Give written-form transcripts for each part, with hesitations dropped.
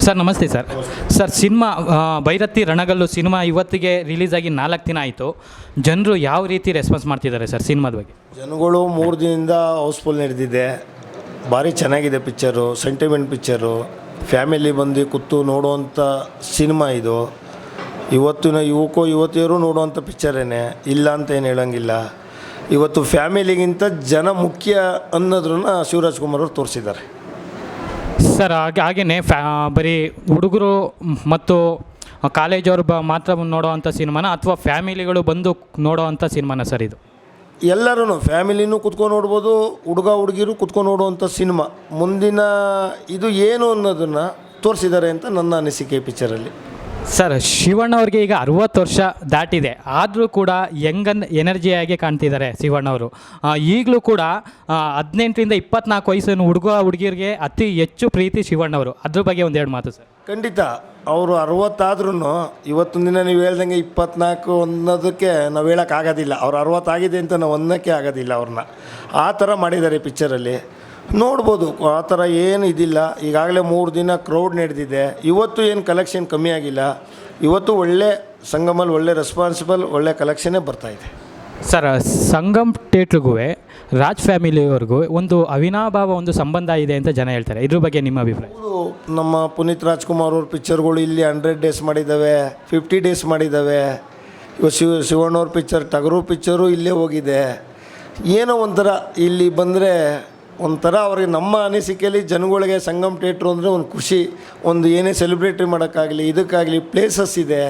Sir ನಮಸ್ತೆ sir. Sir cinema Bhairathi Ranagallu cinema ಇವತ್ತಿಗೆ release ಆಗಿ 4 ದಿನ ಆಯಿತು. ಜನರು ಯಾವ ರೀತಿ ರೆಸ್ಪಾನ್ಸ್ ಮಾಡ್ತಿದ್ದಾರೆ ಸರ್ ಸಿನಿಮಾದ ಬಗ್ಗೆ? ಜನಗಳು 3 ದಿನದಿಂದ ಹೌಸ್ಫುಲ್ ನಡೆದಿದೆ. ಭಾರಿ ಚೆನ್ನಾಗಿದೆ ಪಿಕ್ಚರು, ಸೆಂಟಿಮೆಂಟ್ ಪಿಕ್ಚರು, ಫ್ಯಾಮಿಲಿ ಬಂದು ಕೂತು ನೋಡುವಂಥ ಸಿನಿಮಾ ಇದು. ಇವತ್ತಿನ ಯುವತಿಯರು ನೋಡುವಂಥ ಪಿಕ್ಚರೇನೆ, ಇಲ್ಲ ಅಂತ ಏನು ಹೇಳೋಂಗಿಲ್ಲ. ಇವತ್ತು ಫ್ಯಾಮಿಲಿಗಿಂತ ಜನ ಮುಖ್ಯ ಅನ್ನೋದ್ರನ್ನ ಶಿವರಾಜ್ ಕುಮಾರ್ ಅವರು ತೋರಿಸಿದ್ದಾರೆ ಸರ್. ಹಾಗೆಯೇ ಬರೀ ಹುಡುಗರು ಮತ್ತು ಕಾಲೇಜವ್ರು ಮಾತ್ರ ನೋಡೋವಂಥ ಸಿನಿಮಾನ ಅಥವಾ ಫ್ಯಾಮಿಲಿಗಳು ಬಂದು ನೋಡೋವಂಥ ಸಿನಿಮಾನ ಸರ್ ಇದು? ಎಲ್ಲರೂ ಫ್ಯಾಮಿಲಿನೂ ಕುತ್ಕೊಂಡು ನೋಡ್ಬೋದು, ಹುಡುಗಿರು ಕುತ್ಕೊಂಡು ನೋಡುವಂಥ ಸಿನಿಮಾ. ಮುಂದಿನ ಇದು ಏನು ಅನ್ನೋದನ್ನು ತೋರಿಸಿದ್ದಾರೆ ಅಂತ ನನ್ನ ಅನಿಸಿಕೆ ಪಿಕ್ಚರಲ್ಲಿ. ಸರ್ ಶಿವಣ್ಣ ಅವ್ರಿಗೆ ಈಗ 60 ವರ್ಷ ದಾಟಿದೆ, ಆದರೂ ಕೂಡ ಎನರ್ಜಿಯಾಗಿ ಕಾಣ್ತಿದ್ದಾರೆ ಶಿವಣ್ಣವರು. ಈಗಲೂ ಕೂಡ 18ರಿಂದ 24 ವಯಸ್ಸಿನ ಹುಡುಗಿಯರಿಗೆ ಅತಿ ಹೆಚ್ಚು ಪ್ರೀತಿ ಶಿವಣ್ಣವರು. ಅದ್ರ ಬಗ್ಗೆ ಒಂದೆರಡು ಮಾತು ಸರ್. ಖಂಡಿತ ಅವರು 60 ಆದ್ರೂ ಇವತ್ತಿನ ದಿನ ನೀವು ಹೇಳ್ದಂಗೆ 24 ಅನ್ನೋದಕ್ಕೆ ನಾವು ಹೇಳೋಕ್ಕಾಗೋದಿಲ್ಲ. ಅವ್ರು 60 ಆಗಿದೆ ಅಂತ ನಾವು ಅನ್ನೋಕ್ಕೆ ಆಗೋದಿಲ್ಲ. ಅವ್ರನ್ನ ಆ ಥರ ಮಾಡಿದ್ದಾರೆ ಪಿಕ್ಚರಲ್ಲಿ. ನೋಡ್ಬೋದು, ಆ ಥರ ಏನು ಇದಿಲ್ಲ. ಈಗಾಗಲೇ 3 ದಿನ ಕ್ರೌಡ್ ನಡೆದಿದೆ. ಇವತ್ತು ಏನು ಕಲೆಕ್ಷನ್ ಕಮ್ಮಿ ಆಗಿಲ್ಲ. ಇವತ್ತು ಒಳ್ಳೆ ಸಂಗಮಲ್ಲಿ ಒಳ್ಳೆ ರೆಸ್ಪಾನ್ಸಿಬಲ್ ಒಳ್ಳೆ ಕಲೆಕ್ಷನ್ನೇ ಬರ್ತಾಯಿದೆ ಸರ್. ಸಂಗಮ್ ಥಿಯೇಟ್ರಿಗೂ ರಾಜ್ ಫ್ಯಾಮಿಲಿಯವರೆಗೂ ಒಂದು ಅವಿನಾಭಾವ ಒಂದು ಸಂಬಂಧ ಇದೆ ಅಂತ ಜನ ಹೇಳ್ತಾರೆ. ಇದ್ರ ಬಗ್ಗೆ ನಿಮ್ಮ ಅಭಿಪ್ರಾಯ? ನಮ್ಮ ಪುನೀತ್ ರಾಜ್ಕುಮಾರ್ ಅವ್ರ ಪಿಕ್ಚರ್ಗಳು ಇಲ್ಲಿ 100 ಡೇಸ್ ಮಾಡಿದ್ದಾವೆ, 50 ಡೇಸ್ ಮಾಡಿದ್ದಾವೆ. ಇವಾಗ ಶಿವಣ್ಣವ್ರ ಪಿಕ್ಚರ್ ಟಗರು ಪಿಕ್ಚರು ಇಲ್ಲೇ ಹೋಗಿದೆ. ಏನೋ ಒಂಥರ ಇಲ್ಲಿ ಬಂದರೆ ಒಂಥರ ಅವ್ರಿಗೆ ನಮ್ಮ ಅನಿಸಿಕೆಯಲ್ಲಿ ಜನಗಳಿಗೆ ಸಂಗಮ್ ಥಿಯೇಟ್ರು ಅಂದರೆ ಒಂದು ಖುಷಿ. ಒಂದು ಏನೇ ಸೆಲೆಬ್ರೇಟ್ರಿ ಮಾಡೋಕ್ಕಾಗಲಿ ಇದಕ್ಕಾಗಲಿ ಪ್ಲೇಸಸ್ ಇದೆ.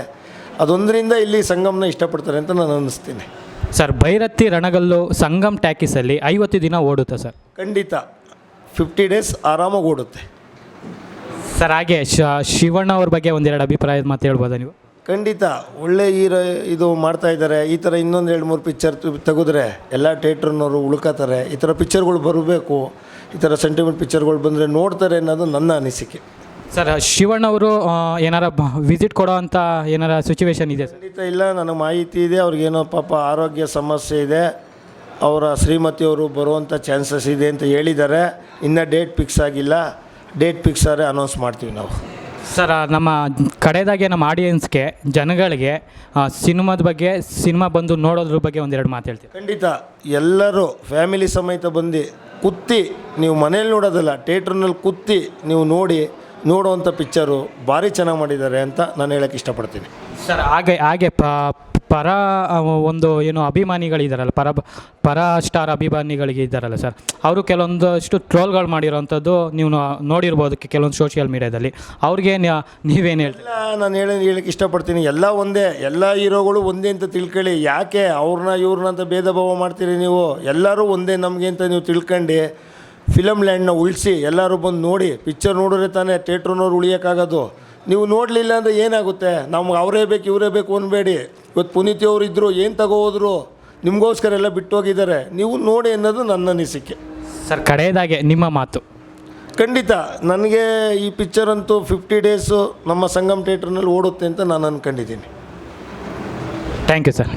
ಅದೊಂದರಿಂದ ಇಲ್ಲಿ ಸಂಗಮ್ನ ಇಷ್ಟಪಡ್ತಾರೆ ಅಂತ ನಾನು ಅನ್ನಿಸ್ತೀನಿ ಸರ್. ಭೈರತಿ ರಣಗಲ್ಲು ಸಂಗಮ್ ಟ್ಯಾಕಿಸಲ್ಲಿ 50 ದಿನ ಓಡುತ್ತಾ ಸರ್? ಖಂಡಿತ 50 ಡೇಸ್ ಆರಾಮಾಗಿ ಓಡುತ್ತೆ ಸರ್. ಹಾಗೆ ಶಿವಣ್ಣ ಅವ್ರ ಬಗ್ಗೆ ಒಂದೆರಡು ಅಭಿಪ್ರಾಯ ಮಾತು ಹೇಳ್ಬೋದಾ ನೀವು? ಖಂಡಿತ ಒಳ್ಳೆ ಇದು ಮಾಡ್ತಾಯಿದ್ದಾರೆ. ಈ ಥರ ಇನ್ನೊಂದು 2-3 ಪಿಕ್ಚರ್ ತೆಗೆದ್ರೆ ಎಲ್ಲ ಥಿಯೇಟ್ರನ್ನವರು ಉಳ್ಕೋತಾರೆ. ಈ ಥರ ಪಿಕ್ಚರ್ಗಳು ಬರಬೇಕು. ಈ ಥರ ಸೆಂಟಿಮೆಂಟ್ ಪಿಕ್ಚರ್ಗಳು ಬಂದರೆ ನೋಡ್ತಾರೆ ಅನ್ನೋದು ನನ್ನ ಅನಿಸಿಕೆ ಸರ್. ಶಿವಣ್ಣವರು ಏನಾರ ವಿಸಿಟ್ ಕೊಡೋ ಅಂಥ ಏನಾರ ಸಿಚುವೇಶನ್ ಇದೆ? ಖಂಡಿತ ಇಲ್ಲ, ನನಗೆ ಮಾಹಿತಿ ಇದೆ. ಅವ್ರಿಗೇನೋ ಪಾಪ ಆರೋಗ್ಯ ಸಮಸ್ಯೆ ಇದೆ. ಅವರ ಶ್ರೀಮತಿಯವರು ಬರುವಂಥ ಚಾನ್ಸಸ್ ಇದೆ ಅಂತ ಹೇಳಿದ್ದಾರೆ. ಇನ್ನೂ ಡೇಟ್ ಫಿಕ್ಸ್ ಆಗಿಲ್ಲ. ಡೇಟ್ ಫಿಕ್ಸ್ ಆದರೆ ಅನೌನ್ಸ್ ಮಾಡ್ತೀವಿ ನಾವು ಸರ್. ನಮ್ಮ ಕಡೆದಾಗೆ ನಮ್ಮ ಆಡಿಯನ್ಸ್ಗೆ ಜನಗಳಿಗೆ ಸಿನಿಮಾದ ಬಗ್ಗೆ ಸಿನಿಮಾ ಬಂದು ನೋಡೋದ್ರ ಬಗ್ಗೆ ಒಂದೆರಡು ಮಾತು ಹೇಳ್ತೀವಿ. ಖಂಡಿತ ಎಲ್ಲರೂ ಫ್ಯಾಮಿಲಿ ಸಮೇತ ಬಂದು ಕೂತಿ, ನೀವು ಮನೇಲಿ ನೋಡೋದಲ್ಲ ಥಿಯೇಟ್ರ್ನಲ್ಲಿ ಕೂತಿ ನೀವು ನೋಡುವಂಥ ಪಿಕ್ಚರು ಭಾರಿ ಚೆನ್ನಾಗಿ ಮಾಡಿದ್ದಾರೆ ಅಂತ ನಾನು ಹೇಳೋಕ್ಕೆ ಇಷ್ಟಪಡ್ತೀನಿ ಸರ್. ಹಾಗೆ ಪರ ಒಂದು ಏನು ಅಭಿಮಾನಿಗಳಿದ್ದಾರಲ್ಲ, ಪರ ಸ್ಟಾರ್ ಅಭಿಮಾನಿಗಳಿಗೆ ಇದ್ದಾರಲ್ಲ ಸರ್, ಅವರು ಕೆಲವೊಂದಷ್ಟು ಟ್ರೋಲ್ಗಳು ಮಾಡಿರೋವಂಥದ್ದು ನೀವು ನೋಡಿರ್ಬೋದು ಕೆಲವೊಂದು ಸೋಷಿಯಲ್ ಮೀಡಿಯಾದಲ್ಲಿ. ಅವ್ರಿಗೆ ನೀವೇನು ಹೇಳ್ತೀರಾ? ನಾನು ಹೇಳೋಕ್ಕೆ ಇಷ್ಟಪಡ್ತೀನಿ, ಎಲ್ಲ ಒಂದೇ, ಎಲ್ಲ ಹೀರೋಗಳು ಒಂದೇ ಅಂತ ತಿಳ್ಕೊಳ್ಳಿ. ಯಾಕೆ ಅವ್ರನ್ನ ಇವ್ರನ್ನ ಅಂತ ಭೇದ ಭಾವ ಮಾಡ್ತೀರಿ ನೀವು? ಎಲ್ಲರೂ ಒಂದೇ ನಮಗೆ ಅಂತ ನೀವು ತಿಳ್ಕೊಂಡು ಫಿಲಮ್ ಲ್ಯಾಂಡ್ನ ಉಳಿಸಿ ಎಲ್ಲರೂ ಬಂದು ನೋಡಿ. ಪಿಕ್ಚರ್ ನೋಡಿದ್ರೆ ತಾನೇ ಥಿಯೇಟ್ರನ್ನವ್ರು ಉಳಿಯೋಕ್ಕಾಗೋದು. ನೀವು ನೋಡಲಿಲ್ಲ ಅಂದರೆ ಏನಾಗುತ್ತೆ? ನಮ್ಗೆ ಅವರೇ ಬೇಕು ಇವರೇ ಬೇಕು ಅನ್ಬೇಡಿ. ಇವತ್ತು ಪುನೀತಿ ಅವರು ಇದ್ದರು, ಏನು ತಗೋದ್ರು ನಿಮಗೋಸ್ಕರ ಎಲ್ಲ ಬಿಟ್ಟು ಹೋಗಿದ್ದಾರೆ. ನೀವು ನೋಡಿ ಅನ್ನೋದು ನನ್ನ ಅನಿಸಿಕೆ ಸರ್. ಕಡೆಯದಾಗೆ ನಿಮ್ಮ ಮಾತು? ಖಂಡಿತ ನನಗೆ ಈ ಪಿಕ್ಚರ್ ಅಂತೂ 50 ಡೇಸು ನಮ್ಮ ಸಂಗಮ್ ಥಿಯೇಟ್ರ್ನಲ್ಲಿ ಓಡುತ್ತೆ ಅಂತ ನಾನು ಅಂದ್ಕೊಂಡಿದ್ದೀನಿ. Thank you sir.